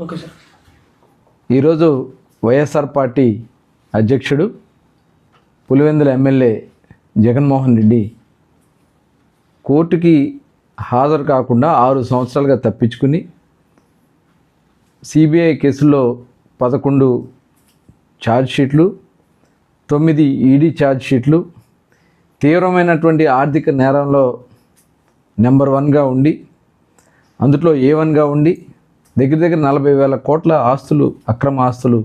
Okay sir. ఈరోజు YSR party అధ్యక్షుడు Pulivendula MLA Jaganmohan Reddy కోర్టుకి హాజరు కాకుండా 6 సంవత్సరాలుగా తప్పించుకుని సిబిఐ కేసుల్లో 11 ఛార్జ్షీట్లు, 9 ఈడీ ఛార్జ్షీట్లు, తీవ్రమైనటువంటి ఆర్థిక నేరంలో నెంబర్ 1గా ఉండి అందులో A1గా ఉండి దగ్గర 40,000 కోట్ల ఆస్తులు, అక్రమ ఆస్తులు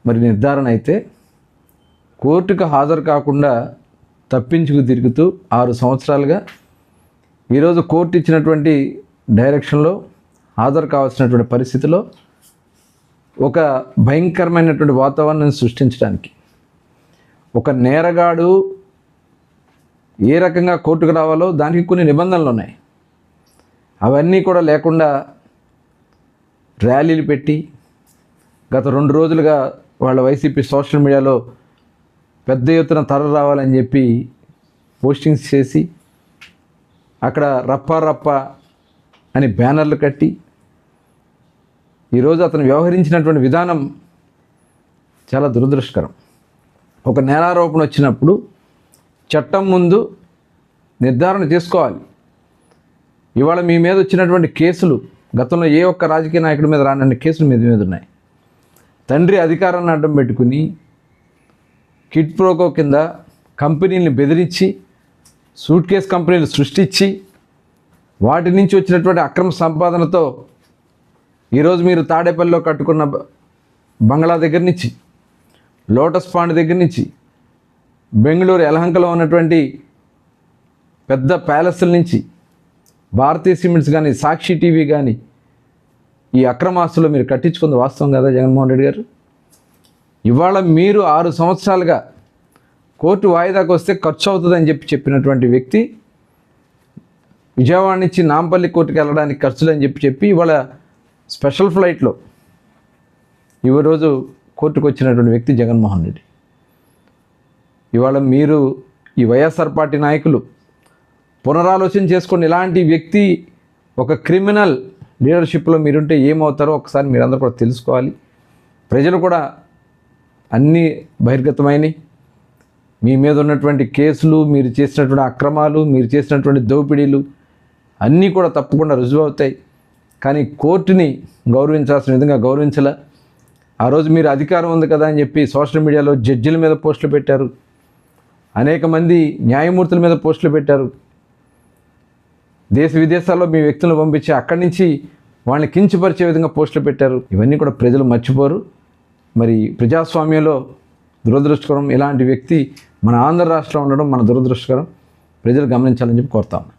మరి నిర్ధారణ అయితే కోర్టుకు హాజరు కాకుండా తప్పించుకు తిరుగుతూ 6 సంవత్సరాలుగా ఈరోజు కోర్టు ఇచ్చినటువంటి డైరెక్షన్లో హాజరు కావాల్సినటువంటి పరిస్థితిలో ఒక భయంకరమైనటువంటి వాతావరణాన్ని సృష్టించడానికి ఒక నేరగాడు ఏ రకంగా కోర్టుకు రావాలో దానికి కొన్ని నిబంధనలు ఉన్నాయి. అవన్నీ కూడా లేకుండా ర్యాలీలు పెట్టి గత 2 రోజులుగా వాళ్ళ వైసీపీ సోషల్ మీడియాలో పెద్ద ఎత్తున తరలి రావాలని చెప్పి పోస్టింగ్స్ చేసి అక్కడ రప్ప అని బ్యానర్లు కట్టి ఈరోజు అతను వ్యవహరించినటువంటి విధానం చాలా దురదృష్టకరం. ఒక నేరారోపణ వచ్చినప్పుడు చట్టం ముందు నిర్ధారణ చేసుకోవాలి. ఇవాళ మీ మీద వచ్చినటువంటి కేసులు గతంలో ఏ ఒక్క రాజకీయ నాయకుడి మీద రానన్ని కేసులు మీద ఉన్నాయి. తండ్రి అధికారాన్ని అడ్డం పెట్టుకుని కిడ్ ప్రోకో కింద కంపెనీలను బెదిరించి సూట్ కేస్ కంపెనీలు సృష్టించి వాటి నుంచి వచ్చినటువంటి అక్రమ సంపాదనతో ఈరోజు మీరు తాడేపల్లిలో కట్టుకున్న బంగ్లా దగ్గర నుంచి, లోటస్ పాండ్ దగ్గర నుంచి, బెంగళూరు యలహంకలో ఉన్నటువంటి పెద్ద ప్యాలెస్ల నుంచి, భారతీయ సిమెంట్స్ కానీ, సాక్షి టీవీ కానీ ఈ అక్రమాస్తులు మీరు కట్టించుకుంది వాస్తవం కదా జగన్మోహన్ రెడ్డి గారు? ఇవాళ మీరు 6 సంవత్సరాలుగా కోర్టు వాయిదాకు వస్తే ఖర్చు అవుతుందని చెప్పినటువంటి వ్యక్తి విజయవాడ నుంచి నాంపల్లి కోర్టుకు వెళ్ళడానికి ఖర్చులు అని చెప్పి ఇవాళ స్పెషల్ ఫ్లైట్లో ఈరోజు కోర్టుకు వచ్చినటువంటి వ్యక్తి జగన్మోహన్ రెడ్డి. ఇవాళ మీరు ఈ వైఎస్ఆర్ పార్టీ నాయకులు పునరాలోచన చేసుకోండి. ఇలాంటి వ్యక్తి ఒక క్రిమినల్ లీడర్షిప్లో మీరుంటే ఏమవుతారో ఒకసారి మీరందరూ కూడా తెలుసుకోవాలి. ప్రజలు కూడా అన్నీ బహిర్గతమైనవి. మీ మీద ఉన్నటువంటి కేసులు, మీరు చేసినటువంటి అక్రమాలు, మీరు చేసినటువంటి దోపిడీలు అన్నీ కూడా తప్పకుండా రుజువు అవుతాయి. కానీ కోర్టుని గౌరవించాల్సిన విధంగా గౌరవించలే. ఆ రోజు మీరు అధికారం ఉంది కదా అని చెప్పి సోషల్ మీడియాలో జడ్జిల మీద పోస్టులు పెట్టారు, అనేక మంది న్యాయమూర్తుల మీద పోస్టులు పెట్టారు. దేశ విదేశాల్లో మీ వ్యక్తులను పంపించి అక్కడి నుంచి వాళ్ళని కించపరిచే విధంగా పోస్టులు పెట్టారు. ఇవన్నీ కూడా ప్రజలు మర్చిపోరు. మరి ప్రజాస్వామ్యంలో దురదృష్టకరం. ఇలాంటి వ్యక్తి మన ఆంధ్ర రాష్ట్రంలో ఉండడం మన దురదృష్టకరం. ప్రజలు గమనించాలని చెప్పి కోరుతాము.